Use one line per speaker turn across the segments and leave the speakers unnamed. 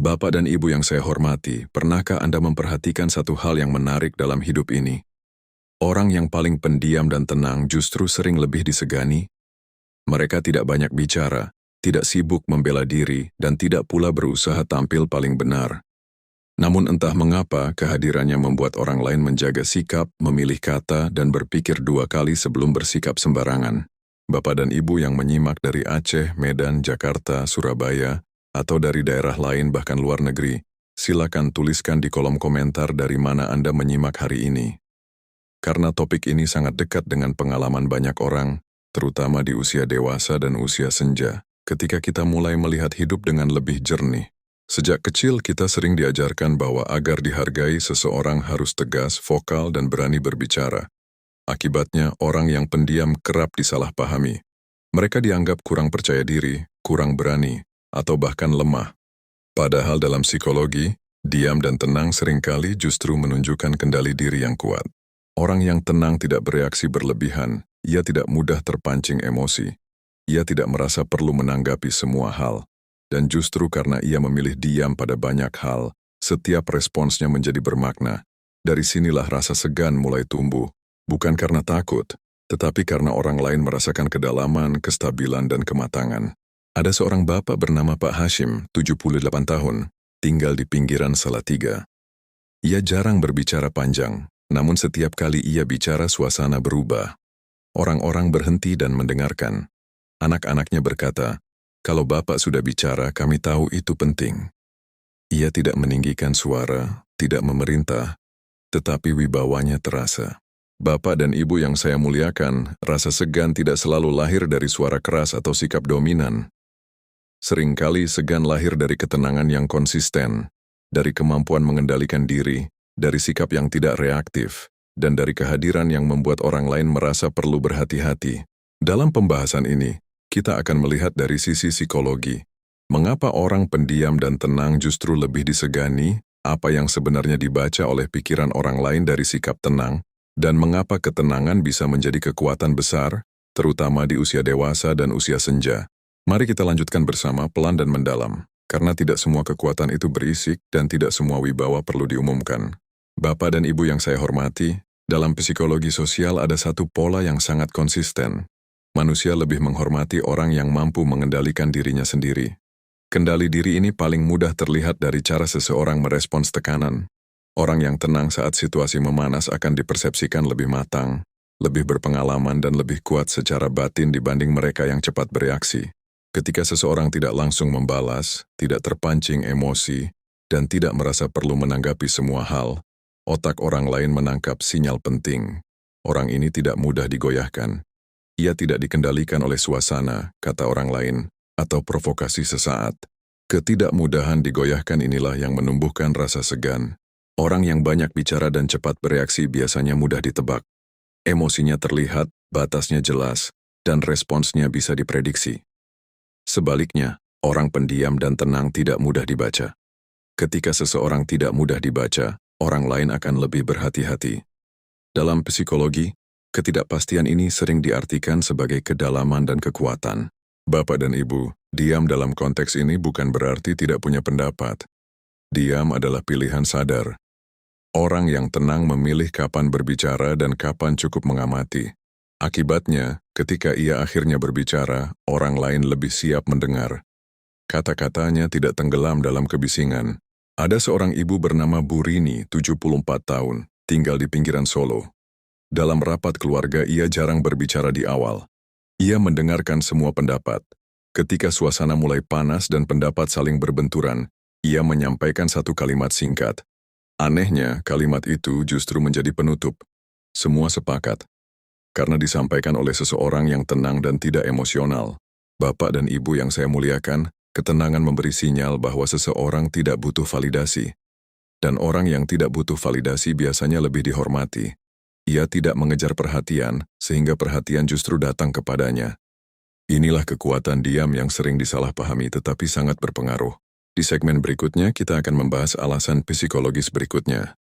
Bapak dan Ibu yang saya hormati, pernahkah Anda memperhatikan satu hal yang menarik dalam hidup ini? Orang yang paling pendiam dan tenang justru sering lebih disegani. Mereka tidak banyak bicara, tidak sibuk membela diri, dan tidak pula berusaha tampil paling benar. Namun entah mengapa kehadirannya membuat orang lain menjaga sikap, memilih kata, dan berpikir dua kali sebelum bersikap sembarangan. Bapak dan Ibu yang menyimak dari Aceh, Medan, Jakarta, Surabaya, atau dari daerah lain bahkan luar negeri, silakan tuliskan di kolom komentar dari mana Anda menyimak hari ini. Karena topik ini sangat dekat dengan pengalaman banyak orang, terutama di usia dewasa dan usia senja, ketika kita mulai melihat hidup dengan lebih jernih. Sejak kecil kita sering diajarkan bahwa agar dihargai seseorang harus tegas, vokal, dan berani berbicara. Akibatnya, orang yang pendiam kerap disalahpahami. Mereka dianggap kurang percaya diri, kurang berani, atau bahkan lemah. Padahal dalam psikologi, diam dan tenang seringkali justru menunjukkan kendali diri yang kuat. Orang yang tenang tidak bereaksi berlebihan, ia tidak mudah terpancing emosi. Ia tidak merasa perlu menanggapi semua hal. Dan justru karena ia memilih diam pada banyak hal, setiap responsnya menjadi bermakna. Dari sinilah rasa segan mulai tumbuh, bukan karena takut, tetapi karena orang lain merasakan kedalaman, kestabilan, dan kematangan. Ada seorang bapak bernama Pak Hashim, 78 tahun, tinggal di pinggiran Salatiga. Ia jarang berbicara panjang, namun setiap kali ia bicara suasana berubah. Orang-orang berhenti dan mendengarkan. Anak-anaknya berkata, "Kalau Bapak sudah bicara, kami tahu itu penting." Ia tidak meninggikan suara, tidak memerintah, tetapi wibawanya terasa. Bapak dan Ibu yang saya muliakan, rasa segan tidak selalu lahir dari suara keras atau sikap dominan. Seringkali segan lahir dari ketenangan yang konsisten, dari kemampuan mengendalikan diri, dari sikap yang tidak reaktif, dan dari kehadiran yang membuat orang lain merasa perlu berhati-hati. Dalam pembahasan ini, kita akan melihat dari sisi psikologi, mengapa orang pendiam dan tenang justru lebih disegani, apa yang sebenarnya dibaca oleh pikiran orang lain dari sikap tenang, dan mengapa ketenangan bisa menjadi kekuatan besar, terutama di usia dewasa dan usia senja. Mari kita lanjutkan bersama pelan dan mendalam, karena tidak semua kekuatan itu berisik dan tidak semua wibawa perlu diumumkan. Bapak dan Ibu yang saya hormati, dalam psikologi sosial ada satu pola yang sangat konsisten. Manusia lebih menghormati orang yang mampu mengendalikan dirinya sendiri. Kendali diri ini paling mudah terlihat dari cara seseorang merespons tekanan. Orang yang tenang saat situasi memanas akan dipersepsikan lebih matang, lebih berpengalaman dan lebih kuat secara batin dibanding mereka yang cepat bereaksi. Ketika seseorang tidak langsung membalas, tidak terpancing emosi, dan tidak merasa perlu menanggapi semua hal, otak orang lain menangkap sinyal penting. Orang ini tidak mudah digoyahkan. Ia tidak dikendalikan oleh suasana, kata orang lain, atau provokasi sesaat. Ketidakmudahan digoyahkan inilah yang menumbuhkan rasa segan. Orang yang banyak bicara dan cepat bereaksi biasanya mudah ditebak. Emosinya terlihat, batasnya jelas, dan responsnya bisa diprediksi. Sebaliknya, orang pendiam dan tenang tidak mudah dibaca. Ketika seseorang tidak mudah dibaca, orang lain akan lebih berhati-hati. Dalam psikologi, ketidakpastian ini sering diartikan sebagai kedalaman dan kekuatan. Bapak dan Ibu, diam dalam konteks ini bukan berarti tidak punya pendapat. Diam adalah pilihan sadar. Orang yang tenang memilih kapan berbicara dan kapan cukup mengamati. Akibatnya, ketika ia akhirnya berbicara, orang lain lebih siap mendengar. Kata-katanya tidak tenggelam dalam kebisingan. Ada seorang ibu bernama Bu Rini, 74 tahun, tinggal di pinggiran Solo. Dalam rapat keluarga ia jarang berbicara di awal. Ia mendengarkan semua pendapat. Ketika suasana mulai panas dan pendapat saling berbenturan, ia menyampaikan satu kalimat singkat. Anehnya, kalimat itu justru menjadi penutup. Semua sepakat. Karena disampaikan oleh seseorang yang tenang dan tidak emosional. Bapak dan Ibu yang saya muliakan, ketenangan memberi sinyal bahwa seseorang tidak butuh validasi. Dan orang yang tidak butuh validasi biasanya lebih dihormati. Ia tidak mengejar perhatian, sehingga perhatian justru datang kepadanya. Inilah kekuatan diam yang sering disalahpahami tetapi sangat berpengaruh. Di segmen berikutnya kita akan membahas alasan psikologis berikutnya.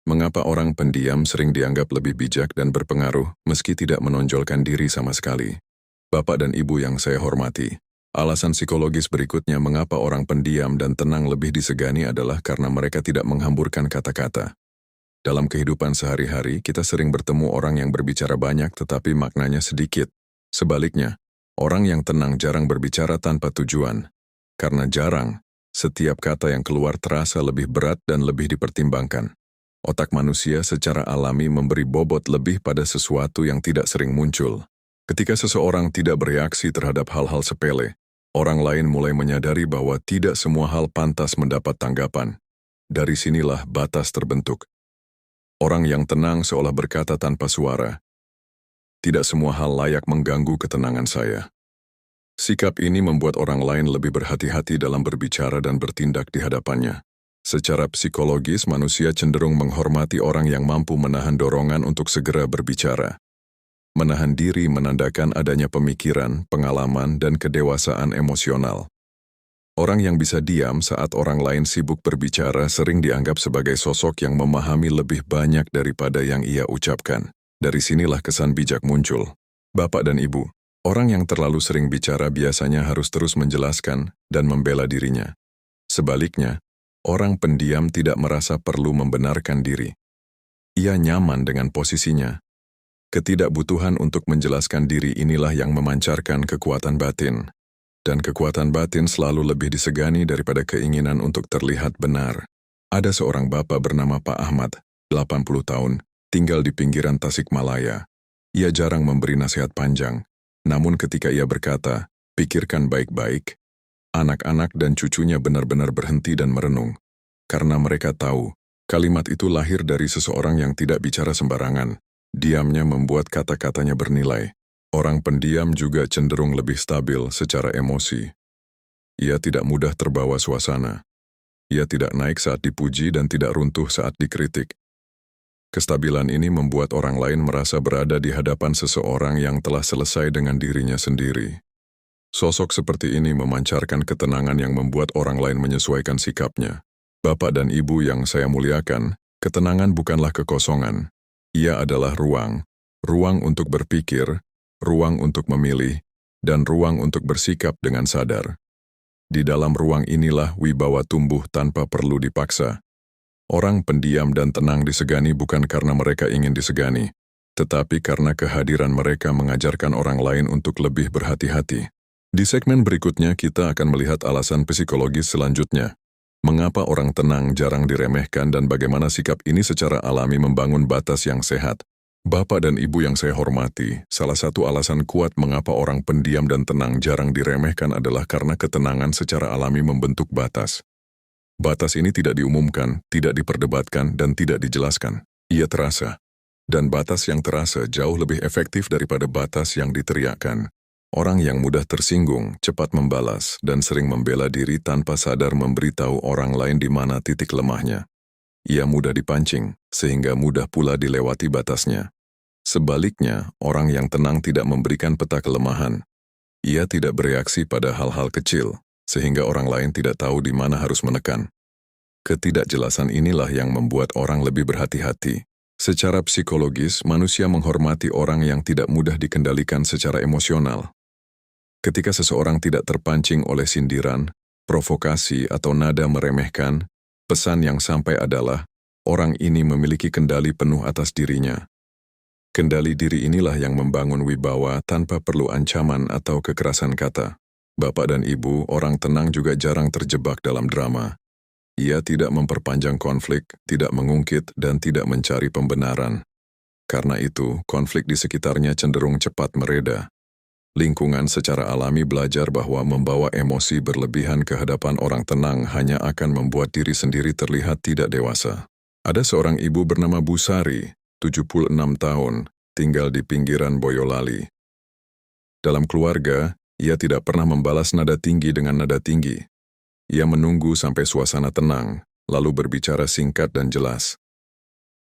Mengapa orang pendiam sering dianggap lebih bijak dan berpengaruh meski tidak menonjolkan diri sama sekali? Bapak dan Ibu yang saya hormati, Alasan psikologis berikutnya mengapa orang pendiam dan tenang lebih disegani adalah karena mereka tidak menghamburkan kata-kata. Dalam kehidupan sehari-hari, kita sering bertemu orang yang berbicara banyak tetapi maknanya sedikit. Sebaliknya, orang yang tenang jarang berbicara tanpa tujuan. Karena jarang, setiap kata yang keluar terasa lebih berat dan lebih dipertimbangkan. Otak manusia secara alami memberi bobot lebih pada sesuatu yang tidak sering muncul. Ketika seseorang tidak bereaksi terhadap hal-hal sepele, orang lain mulai menyadari bahwa tidak semua hal pantas mendapat tanggapan. Dari sinilah batas terbentuk. Orang yang tenang seolah berkata tanpa suara, "Tidak semua hal layak mengganggu ketenangan saya." Sikap ini membuat orang lain lebih berhati-hati dalam berbicara dan bertindak di hadapannya. Secara psikologis, manusia cenderung menghormati orang yang mampu menahan dorongan untuk segera berbicara. Menahan diri menandakan adanya pemikiran, pengalaman, dan kedewasaan emosional. Orang yang bisa diam saat orang lain sibuk berbicara sering dianggap sebagai sosok yang memahami lebih banyak daripada yang ia ucapkan. Dari sinilah kesan bijak muncul. Bapak dan Ibu, orang yang terlalu sering bicara biasanya harus terus menjelaskan dan membela dirinya. Sebaliknya, orang pendiam tidak merasa perlu membenarkan diri. Ia nyaman dengan posisinya. Ketidakbutuhan untuk menjelaskan diri inilah yang memancarkan kekuatan batin. Dan kekuatan batin selalu lebih disegani daripada keinginan untuk terlihat benar. Ada seorang bapak bernama Pak Ahmad, 80 tahun, tinggal di pinggiran Tasikmalaya. Ia jarang memberi nasihat panjang, namun ketika ia berkata, "Pikirkan baik-baik," anak-anak dan cucunya benar-benar berhenti dan merenung. Karena mereka tahu, kalimat itu lahir dari seseorang yang tidak bicara sembarangan. Diamnya membuat kata-katanya bernilai. Orang pendiam juga cenderung lebih stabil secara emosi. Ia tidak mudah terbawa suasana. Ia tidak naik saat dipuji dan tidak runtuh saat dikritik. Kestabilan ini membuat orang lain merasa berada di hadapan seseorang yang telah selesai dengan dirinya sendiri. Sosok seperti ini memancarkan ketenangan yang membuat orang lain menyesuaikan sikapnya. Bapak dan Ibu yang saya muliakan, ketenangan bukanlah kekosongan. Ia adalah ruang untuk berpikir, ruang untuk memilih, dan ruang untuk bersikap dengan sadar. Di dalam ruang inilah wibawa tumbuh tanpa perlu dipaksa. Orang pendiam dan tenang disegani bukan karena mereka ingin disegani, tetapi karena kehadiran mereka mengajarkan orang lain untuk lebih berhati-hati. Di segmen berikutnya kita akan melihat alasan psikologis selanjutnya. Mengapa orang tenang jarang diremehkan dan bagaimana sikap ini secara alami membangun batas yang sehat. Bapak dan Ibu yang saya hormati, salah satu alasan kuat mengapa orang pendiam dan tenang jarang diremehkan adalah karena ketenangan secara alami membentuk batas. Batas ini tidak diumumkan, tidak diperdebatkan, dan tidak dijelaskan. Ia terasa. Dan batas yang terasa jauh lebih efektif daripada batas yang diteriakkan. Orang yang mudah tersinggung, cepat membalas, dan sering membela diri tanpa sadar memberitahu orang lain di mana titik lemahnya. Ia mudah dipancing, sehingga mudah pula dilewati batasnya. Sebaliknya, orang yang tenang tidak memberikan peta kelemahan. Ia tidak bereaksi pada hal-hal kecil, sehingga orang lain tidak tahu di mana harus menekan. Ketidakjelasan inilah yang membuat orang lebih berhati-hati. Secara psikologis, manusia menghormati orang yang tidak mudah dikendalikan secara emosional. Ketika seseorang tidak terpancing oleh sindiran, provokasi, atau nada meremehkan, pesan yang sampai adalah, orang ini memiliki kendali penuh atas dirinya. Kendali diri inilah yang membangun wibawa tanpa perlu ancaman atau kekerasan kata. Bapak dan Ibu, orang tenang juga jarang terjebak dalam drama. Ia tidak memperpanjang konflik, tidak mengungkit, dan tidak mencari pembenaran. Karena itu, konflik di sekitarnya cenderung cepat mereda. Lingkungan secara alami belajar bahwa membawa emosi berlebihan ke hadapan orang tenang hanya akan membuat diri sendiri terlihat tidak dewasa. Ada seorang ibu bernama Bu Sari, 76 tahun, tinggal di pinggiran Boyolali. Dalam keluarga, ia tidak pernah membalas nada tinggi dengan nada tinggi. Ia menunggu sampai suasana tenang, lalu berbicara singkat dan jelas.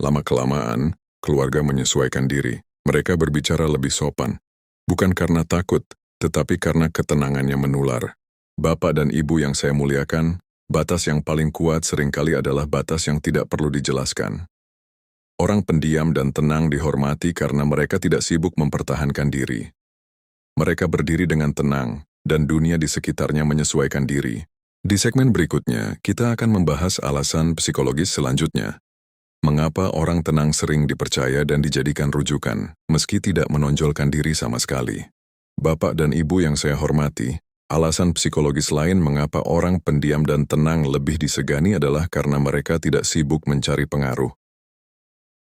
Lama-kelamaan, keluarga menyesuaikan diri. Mereka berbicara lebih sopan. Bukan karena takut, tetapi karena ketenangannya menular. Bapak dan Ibu yang saya muliakan, batas yang paling kuat seringkali adalah batas yang tidak perlu dijelaskan. Orang pendiam dan tenang dihormati karena mereka tidak sibuk mempertahankan diri. Mereka berdiri dengan tenang, dan dunia di sekitarnya menyesuaikan diri. Di segmen berikutnya, kita akan membahas alasan psikologis selanjutnya. Mengapa orang tenang sering dipercaya dan dijadikan rujukan, meski tidak menonjolkan diri sama sekali? Bapak dan Ibu yang saya hormati, alasan psikologis lain mengapa orang pendiam dan tenang lebih disegani adalah karena mereka tidak sibuk mencari pengaruh.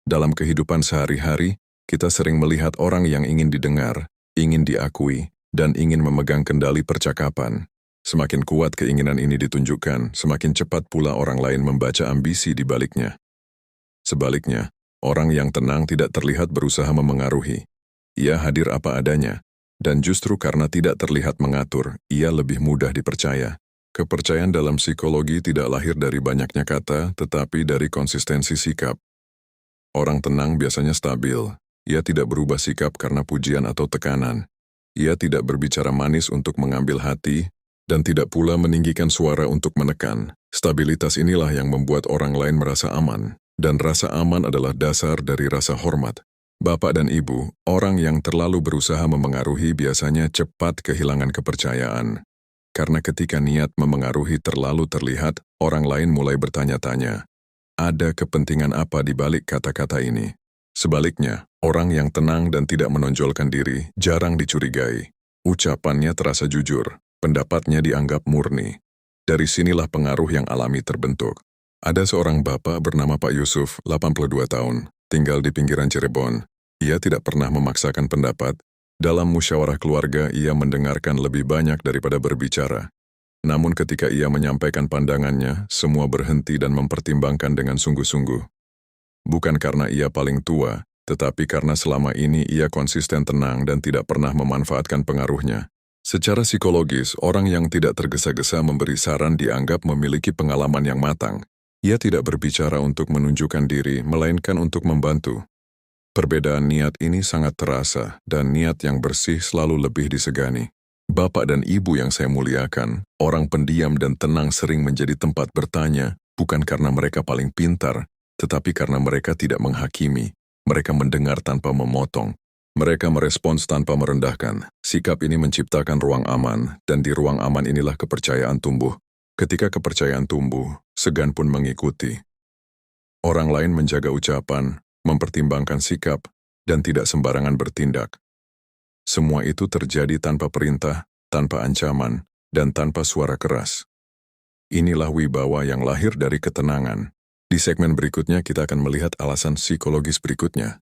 Dalam kehidupan sehari-hari, kita sering melihat orang yang ingin didengar, ingin diakui, dan ingin memegang kendali percakapan. Semakin kuat keinginan ini ditunjukkan, semakin cepat pula orang lain membaca ambisi di baliknya. Sebaliknya, orang yang tenang tidak terlihat berusaha memengaruhi. Ia hadir apa adanya, dan justru karena tidak terlihat mengatur, ia lebih mudah dipercaya. Kepercayaan dalam psikologi tidak lahir dari banyaknya kata, tetapi dari konsistensi sikap. Orang tenang biasanya stabil. Ia tidak berubah sikap karena pujian atau tekanan. Ia tidak berbicara manis untuk mengambil hati, dan tidak pula meninggikan suara untuk menekan. Stabilitas inilah yang membuat orang lain merasa aman, dan rasa aman adalah dasar dari rasa hormat. Bapak dan Ibu, orang yang terlalu berusaha memengaruhi biasanya cepat kehilangan kepercayaan. Karena ketika niat memengaruhi terlalu terlihat, orang lain mulai bertanya-tanya, ada kepentingan apa di balik kata-kata ini? Sebaliknya, orang yang tenang dan tidak menonjolkan diri jarang dicurigai. Ucapannya terasa jujur, pendapatnya dianggap murni. Dari sinilah pengaruh yang alami terbentuk. Ada seorang bapak bernama Pak Yusuf, 82 tahun, tinggal di pinggiran Cirebon. Ia tidak pernah memaksakan pendapat. Dalam musyawarah keluarga, ia mendengarkan lebih banyak daripada berbicara. Namun ketika ia menyampaikan pandangannya, semua berhenti dan mempertimbangkan dengan sungguh-sungguh. Bukan karena ia paling tua, tetapi karena selama ini ia konsisten tenang dan tidak pernah memanfaatkan pengaruhnya. Secara psikologis, orang yang tidak tergesa-gesa memberi saran dianggap memiliki pengalaman yang matang. Ia tidak berbicara untuk menunjukkan diri, melainkan untuk membantu. Perbedaan niat ini sangat terasa, dan niat yang bersih selalu lebih disegani. Bapak dan Ibu yang saya muliakan, orang pendiam dan tenang sering menjadi tempat bertanya, bukan karena mereka paling pintar, tetapi karena mereka tidak menghakimi. Mereka mendengar tanpa memotong. Mereka merespons tanpa merendahkan. Sikap ini menciptakan ruang aman, dan di ruang aman inilah kepercayaan tumbuh. Ketika kepercayaan tumbuh, segan pun mengikuti. Orang lain menjaga ucapan, mempertimbangkan sikap, dan tidak sembarangan bertindak. Semua itu terjadi tanpa perintah, tanpa ancaman, dan tanpa suara keras. Inilah wibawa yang lahir dari ketenangan. Di segmen berikutnya kita akan melihat alasan psikologis berikutnya.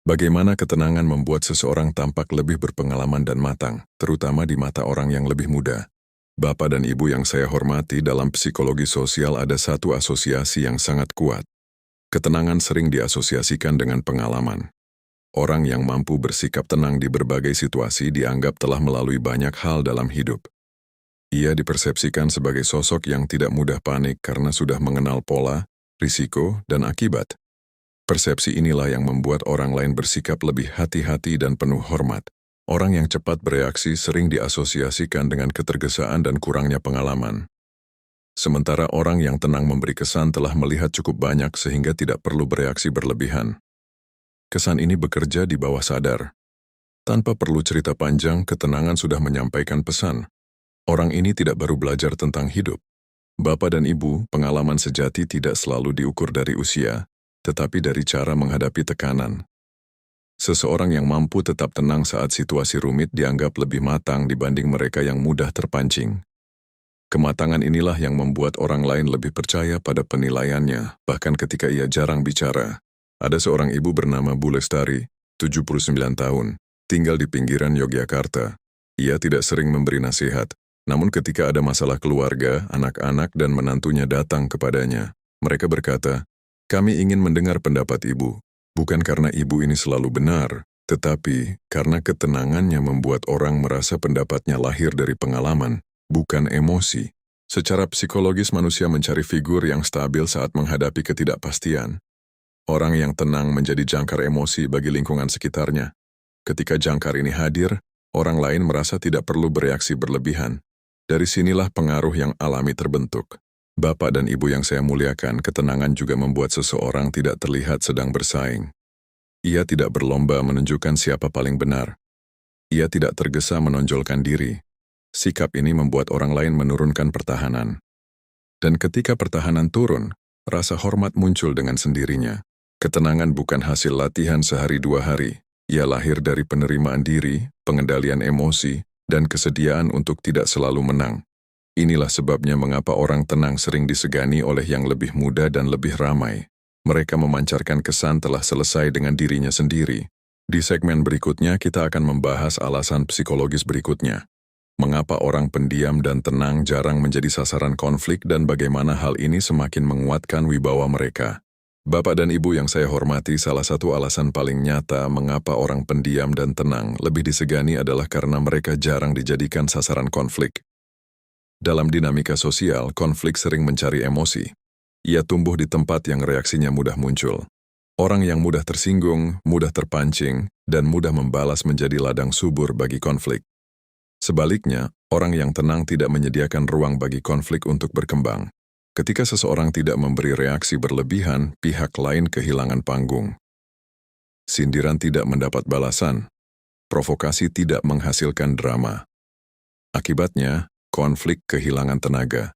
Bagaimana ketenangan membuat seseorang tampak lebih berpengalaman dan matang, terutama di mata orang yang lebih muda. Bapak dan Ibu yang saya hormati, dalam psikologi sosial ada satu asosiasi yang sangat kuat. Ketenangan sering diasosiasikan dengan pengalaman. Orang yang mampu bersikap tenang di berbagai situasi dianggap telah melalui banyak hal dalam hidup. Ia dipersepsikan sebagai sosok yang tidak mudah panik karena sudah mengenal pola, risiko, dan akibat. Persepsi inilah yang membuat orang lain bersikap lebih hati-hati dan penuh hormat. Orang yang cepat bereaksi sering diasosiasikan dengan ketergesaan dan kurangnya pengalaman. Sementara orang yang tenang memberi kesan telah melihat cukup banyak sehingga tidak perlu bereaksi berlebihan. Kesan ini bekerja di bawah sadar. Tanpa perlu cerita panjang, ketenangan sudah menyampaikan pesan. Orang ini tidak baru belajar tentang hidup. Bapak dan Ibu, pengalaman sejati tidak selalu diukur dari usia, tetapi dari cara menghadapi tekanan. Seseorang yang mampu tetap tenang saat situasi rumit dianggap lebih matang dibanding mereka yang mudah terpancing. Kematangan inilah yang membuat orang lain lebih percaya pada penilaiannya, bahkan ketika ia jarang bicara. Ada seorang ibu bernama Bu Lestari, 79 tahun, tinggal di pinggiran Yogyakarta. Ia tidak sering memberi nasihat, namun ketika ada masalah keluarga, anak-anak dan menantunya datang kepadanya. Mereka berkata, "Kami ingin mendengar pendapat ibu, bukan karena ibu ini selalu benar, tetapi karena ketenangannya membuat orang merasa pendapatnya lahir dari pengalaman, bukan emosi." Secara psikologis manusia mencari figur yang stabil saat menghadapi ketidakpastian. Orang yang tenang menjadi jangkar emosi bagi lingkungan sekitarnya. Ketika jangkar ini hadir, orang lain merasa tidak perlu bereaksi berlebihan. Dari sinilah pengaruh yang alami terbentuk. Bapak dan Ibu yang saya muliakan, ketenangan juga membuat seseorang tidak terlihat sedang bersaing. Ia tidak berlomba menunjukkan siapa paling benar. Ia tidak tergesa menonjolkan diri. Sikap ini membuat orang lain menurunkan pertahanan. Dan ketika pertahanan turun, rasa hormat muncul dengan sendirinya. Ketenangan bukan hasil latihan sehari dua hari. Ia lahir dari penerimaan diri, pengendalian emosi, dan kesediaan untuk tidak selalu menang. Inilah sebabnya mengapa orang tenang sering disegani oleh yang lebih muda dan lebih ramai. Mereka memancarkan kesan telah selesai dengan dirinya sendiri. Di segmen berikutnya kita akan membahas alasan psikologis berikutnya. Mengapa orang pendiam dan tenang jarang menjadi sasaran konflik dan bagaimana hal ini semakin menguatkan wibawa mereka. Bapak dan Ibu yang saya hormati, salah satu alasan paling nyata mengapa orang pendiam dan tenang lebih disegani adalah karena mereka jarang dijadikan sasaran konflik. Dalam dinamika sosial, konflik sering mencari emosi. Ia tumbuh di tempat yang reaksinya mudah muncul. Orang yang mudah tersinggung, mudah terpancing, dan mudah membalas menjadi ladang subur bagi konflik. Sebaliknya, orang yang tenang tidak menyediakan ruang bagi konflik untuk berkembang. Ketika seseorang tidak memberi reaksi berlebihan, pihak lain kehilangan panggung. Sindiran tidak mendapat balasan. Provokasi tidak menghasilkan drama. Akibatnya, konflik kehilangan tenaga.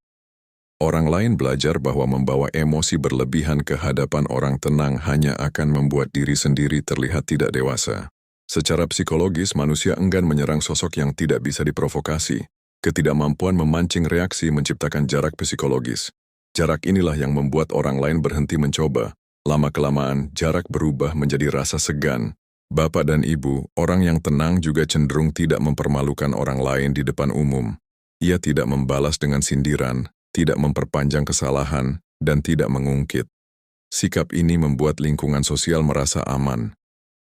Orang lain belajar bahwa membawa emosi berlebihan ke hadapan orang tenang hanya akan membuat diri sendiri terlihat tidak dewasa. Secara psikologis, manusia enggan menyerang sosok yang tidak bisa diprovokasi. Ketidakmampuan memancing reaksi menciptakan jarak psikologis. Jarak inilah yang membuat orang lain berhenti mencoba. Lama-kelamaan, jarak berubah menjadi rasa segan. Bapak dan Ibu, orang yang tenang juga cenderung tidak mempermalukan orang lain di depan umum. Ia tidak membalas dengan sindiran, tidak memperpanjang kesalahan, dan tidak mengungkit. Sikap ini membuat lingkungan sosial merasa aman.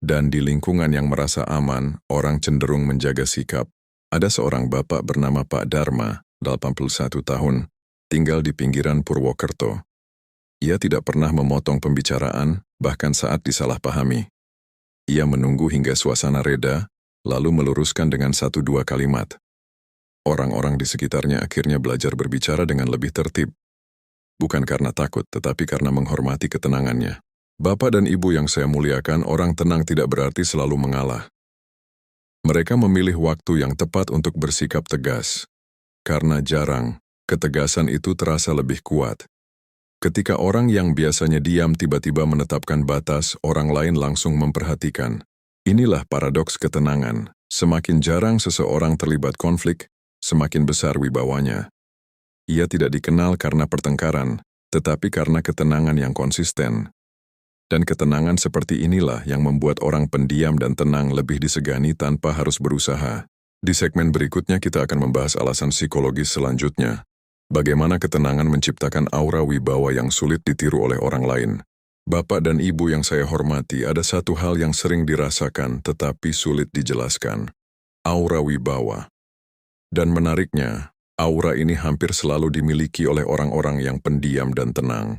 Dan di lingkungan yang merasa aman, orang cenderung menjaga sikap. Ada seorang bapak bernama Pak Dharma, 81 tahun, tinggal di pinggiran Purwokerto. Ia tidak pernah memotong pembicaraan, bahkan saat disalahpahami. Ia menunggu hingga suasana reda, lalu meluruskan dengan 1-2 kalimat. Orang-orang di sekitarnya akhirnya belajar berbicara dengan lebih tertib. Bukan karena takut, tetapi karena menghormati ketenangannya. Bapak dan Ibu yang saya muliakan, orang tenang tidak berarti selalu mengalah. Mereka memilih waktu yang tepat untuk bersikap tegas. Karena jarang, ketegasan itu terasa lebih kuat. Ketika orang yang biasanya diam tiba-tiba menetapkan batas, orang lain langsung memperhatikan. Inilah paradoks ketenangan. Semakin jarang seseorang terlibat konflik, semakin besar wibawanya. Ia tidak dikenal karena pertengkaran, tetapi karena ketenangan yang konsisten. Dan ketenangan seperti inilah yang membuat orang pendiam dan tenang lebih disegani tanpa harus berusaha. Di segmen berikutnya kita akan membahas alasan psikologis selanjutnya. Bagaimana ketenangan menciptakan aura wibawa yang sulit ditiru oleh orang lain. Bapak dan Ibu yang saya hormati, ada satu hal yang sering dirasakan tetapi sulit dijelaskan. Aura wibawa. Dan menariknya, aura ini hampir selalu dimiliki oleh orang-orang yang pendiam dan tenang.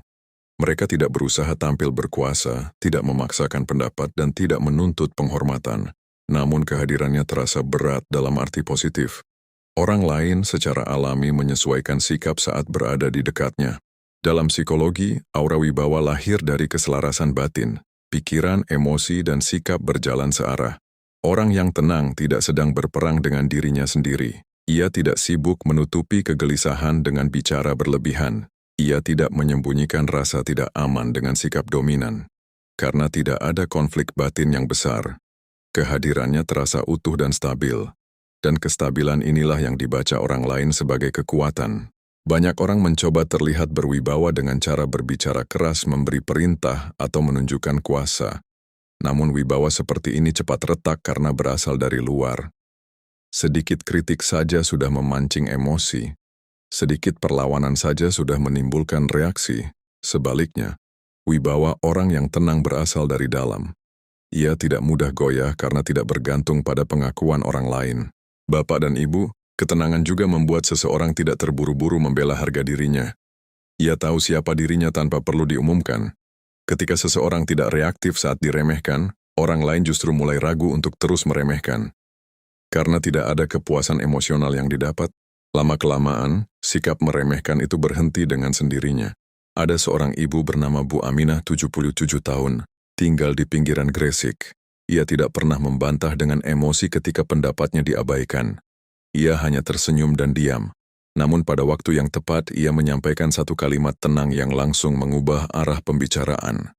Mereka tidak berusaha tampil berkuasa, tidak memaksakan pendapat, dan tidak menuntut penghormatan. Namun kehadirannya terasa berat dalam arti positif. Orang lain secara alami menyesuaikan sikap saat berada di dekatnya. Dalam psikologi, aura wibawa lahir dari keselarasan batin. Pikiran, emosi, dan sikap berjalan searah. Orang yang tenang tidak sedang berperang dengan dirinya sendiri. Ia tidak sibuk menutupi kegelisahan dengan bicara berlebihan. Ia tidak menyembunyikan rasa tidak aman dengan sikap dominan. Karena tidak ada konflik batin yang besar, kehadirannya terasa utuh dan stabil. Dan kestabilan inilah yang dibaca orang lain sebagai kekuatan. Banyak orang mencoba terlihat berwibawa dengan cara berbicara keras, memberi perintah, atau menunjukkan kuasa. Namun wibawa seperti ini cepat retak karena berasal dari luar. Sedikit kritik saja sudah memancing emosi. Sedikit perlawanan saja sudah menimbulkan reaksi. Sebaliknya, wibawa orang yang tenang berasal dari dalam. Ia tidak mudah goyah karena tidak bergantung pada pengakuan orang lain. Bapak dan Ibu, ketenangan juga membuat seseorang tidak terburu-buru membela harga dirinya. Ia tahu siapa dirinya tanpa perlu diumumkan. Ketika seseorang tidak reaktif saat diremehkan, orang lain justru mulai ragu untuk terus meremehkan. Karena tidak ada kepuasan emosional yang didapat, lama-kelamaan, sikap meremehkan itu berhenti dengan sendirinya. Ada seorang ibu bernama Bu Aminah, 77 tahun, tinggal di pinggiran Gresik. Ia tidak pernah membantah dengan emosi ketika pendapatnya diabaikan. Ia hanya tersenyum dan diam. Namun pada waktu yang tepat, ia menyampaikan satu kalimat tenang yang langsung mengubah arah pembicaraan.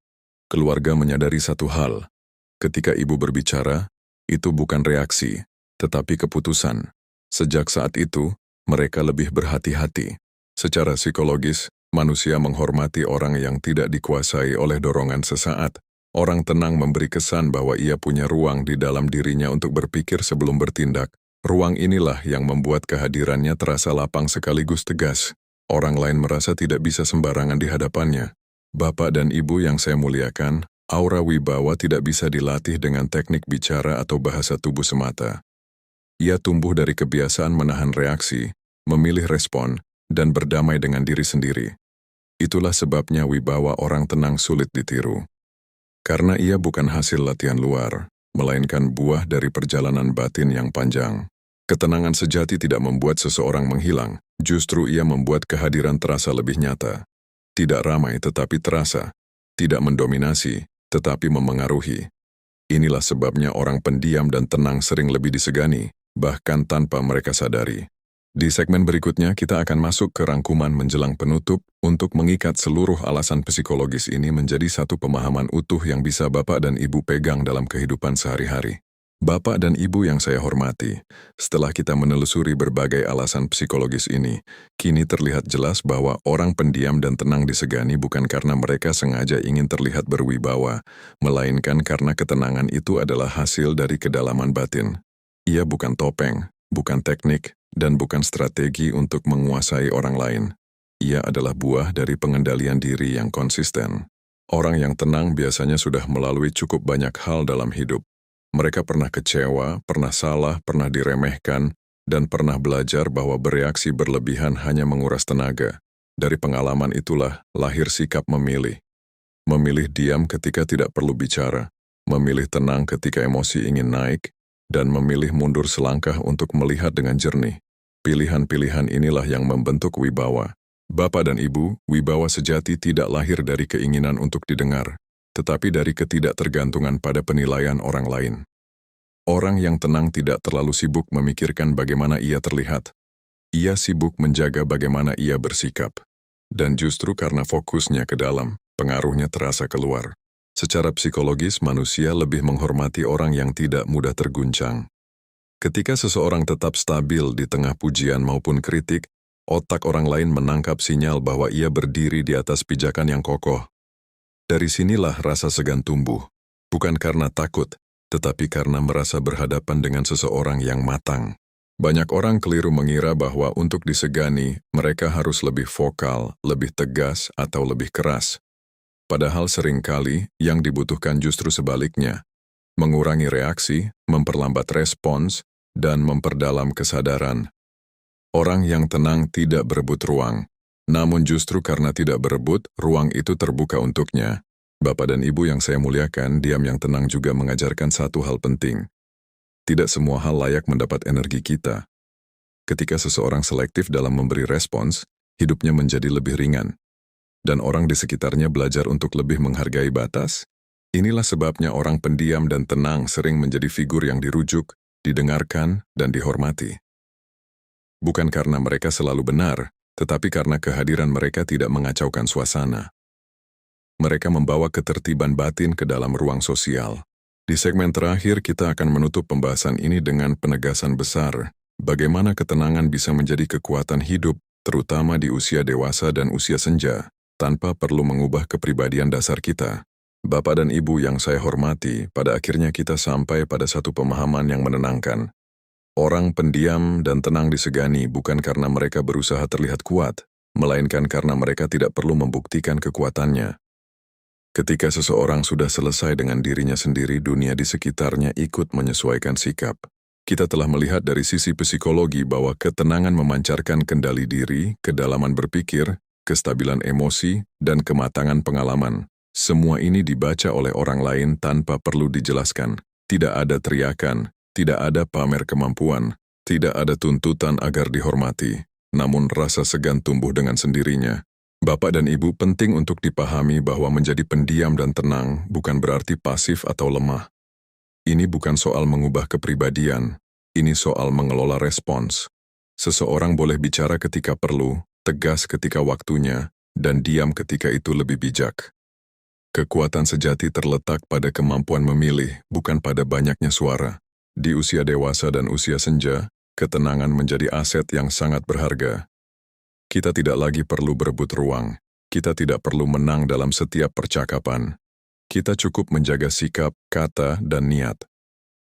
Keluarga menyadari satu hal. Ketika ibu berbicara, itu bukan reaksi, tetapi keputusan. Sejak saat itu, mereka lebih berhati-hati. Secara psikologis, manusia menghormati orang yang tidak dikuasai oleh dorongan sesaat. Orang tenang memberi kesan bahwa ia punya ruang di dalam dirinya untuk berpikir sebelum bertindak. Ruang inilah yang membuat kehadirannya terasa lapang sekaligus tegas. Orang lain merasa tidak bisa sembarangan di hadapannya. Bapak dan Ibu yang saya muliakan, aura wibawa tidak bisa dilatih dengan teknik bicara atau bahasa tubuh semata. Ia tumbuh dari kebiasaan menahan reaksi, memilih respon, dan berdamai dengan diri sendiri. Itulah sebabnya wibawa orang tenang sulit ditiru. Karena ia bukan hasil latihan luar, melainkan buah dari perjalanan batin yang panjang. Ketenangan sejati tidak membuat seseorang menghilang, justru ia membuat kehadiran terasa lebih nyata. Tidak ramai tetapi terasa, tidak mendominasi, tetapi memengaruhi. Inilah sebabnya orang pendiam dan tenang sering lebih disegani, bahkan tanpa mereka sadari. Di segmen berikutnya, kita akan masuk ke rangkuman menjelang penutup untuk mengikat seluruh alasan psikologis ini menjadi satu pemahaman utuh yang bisa Bapak dan Ibu pegang dalam kehidupan sehari-hari. Bapak dan Ibu yang saya hormati, setelah kita menelusuri berbagai alasan psikologis ini, kini terlihat jelas bahwa orang pendiam dan tenang disegani bukan karena mereka sengaja ingin terlihat berwibawa, melainkan karena ketenangan itu adalah hasil dari kedalaman batin. Ia bukan topeng, bukan teknik, dan bukan strategi untuk menguasai orang lain. Ia adalah buah dari pengendalian diri yang konsisten. Orang yang tenang biasanya sudah melalui cukup banyak hal dalam hidup. Mereka pernah kecewa, pernah salah, pernah diremehkan, dan pernah belajar bahwa bereaksi berlebihan hanya menguras tenaga. Dari pengalaman itulah lahir sikap memilih. Memilih diam ketika tidak perlu bicara, memilih tenang ketika emosi ingin naik, dan memilih mundur selangkah untuk melihat dengan jernih. Pilihan-pilihan inilah yang membentuk wibawa. Bapak dan Ibu, wibawa sejati tidak lahir dari keinginan untuk didengar, tetapi dari ketidaktergantungan pada penilaian orang lain. Orang yang tenang tidak terlalu sibuk memikirkan bagaimana ia terlihat. Ia sibuk menjaga bagaimana ia bersikap. Dan justru karena fokusnya ke dalam, pengaruhnya terasa keluar. Secara psikologis, manusia lebih menghormati orang yang tidak mudah terguncang. Ketika seseorang tetap stabil di tengah pujian maupun kritik, otak orang lain menangkap sinyal bahwa ia berdiri di atas pijakan yang kokoh. Dari sinilah rasa segan tumbuh, bukan karena takut, tetapi karena merasa berhadapan dengan seseorang yang matang. Banyak orang keliru mengira bahwa untuk disegani, mereka harus lebih vokal, lebih tegas, atau lebih keras. Padahal seringkali yang dibutuhkan justru sebaliknya, mengurangi reaksi, memperlambat respons, dan memperdalam kesadaran. Orang yang tenang tidak berebut ruang, namun justru karena tidak berebut, ruang itu terbuka untuknya. Bapak dan Ibu yang saya muliakan, diam yang tenang juga mengajarkan satu hal penting. Tidak semua hal layak mendapat energi kita. Ketika seseorang selektif dalam memberi respons, hidupnya menjadi lebih ringan. Dan orang di sekitarnya belajar untuk lebih menghargai batas. Inilah sebabnya orang pendiam dan tenang sering menjadi figur yang dirujuk, didengarkan, dan dihormati. Bukan karena mereka selalu benar, tetapi karena kehadiran mereka tidak mengacaukan suasana. Mereka membawa ketertiban batin ke dalam ruang sosial. Di segmen terakhir, kita akan menutup pembahasan ini dengan penegasan besar, bagaimana ketenangan bisa menjadi kekuatan hidup, terutama di usia dewasa dan usia senja, tanpa perlu mengubah kepribadian dasar kita. Bapak dan Ibu yang saya hormati, pada akhirnya kita sampai pada satu pemahaman yang menenangkan. Orang pendiam dan tenang disegani bukan karena mereka berusaha terlihat kuat, melainkan karena mereka tidak perlu membuktikan kekuatannya. Ketika seseorang sudah selesai dengan dirinya sendiri, dunia di sekitarnya ikut menyesuaikan sikap. Kita telah melihat dari sisi psikologi bahwa ketenangan memancarkan kendali diri, kedalaman berpikir, kestabilan emosi, dan kematangan pengalaman. Semua ini dibaca oleh orang lain tanpa perlu dijelaskan. Tidak ada teriakan, tidak ada pamer kemampuan, tidak ada tuntutan agar dihormati. Namun rasa segan tumbuh dengan sendirinya. Bapak dan Ibu, penting untuk dipahami bahwa menjadi pendiam dan tenang bukan berarti pasif atau lemah. Ini bukan soal mengubah kepribadian, Ini soal mengelola respons. Seseorang boleh bicara ketika perlu, tegas ketika waktunya, dan diam ketika itu lebih bijak. Kekuatan sejati terletak pada kemampuan memilih, bukan pada banyaknya suara. Di usia dewasa dan usia senja, ketenangan menjadi aset yang sangat berharga. Kita tidak lagi perlu berebut ruang. Kita tidak perlu menang dalam setiap percakapan. Kita cukup menjaga sikap, kata, dan niat.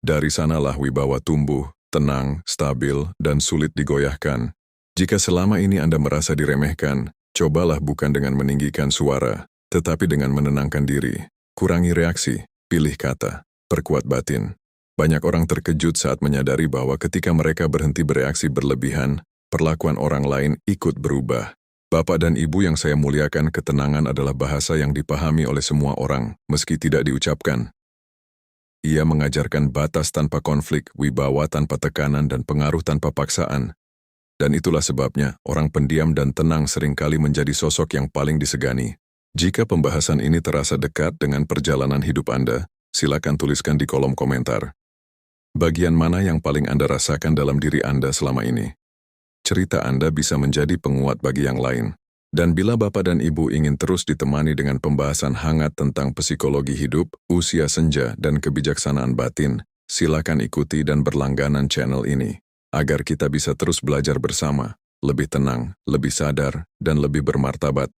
Dari sanalah wibawa tumbuh, tenang, stabil, dan sulit digoyahkan. Jika selama ini Anda merasa diremehkan, cobalah bukan dengan meninggikan suara, tetapi dengan menenangkan diri. Kurangi reaksi, pilih kata, perkuat batin. Banyak orang terkejut saat menyadari bahwa ketika mereka berhenti bereaksi berlebihan, perlakuan orang lain ikut berubah. Bapak dan Ibu yang saya muliakan, ketenangan adalah bahasa yang dipahami oleh semua orang, meski tidak diucapkan. Ia mengajarkan batas tanpa konflik, wibawa tanpa tekanan, dan pengaruh tanpa paksaan. Dan itulah sebabnya, orang pendiam dan tenang seringkali menjadi sosok yang paling disegani. Jika pembahasan ini terasa dekat dengan perjalanan hidup Anda, silakan tuliskan di kolom komentar. Bagian mana yang paling Anda rasakan dalam diri Anda selama ini? Cerita Anda bisa menjadi penguat bagi yang lain. Dan bila Bapak dan Ibu ingin terus ditemani dengan pembahasan hangat tentang psikologi hidup, usia senja, dan kebijaksanaan batin, silakan ikuti dan berlangganan channel ini, agar kita bisa terus belajar bersama, lebih tenang, lebih sadar, dan lebih bermartabat.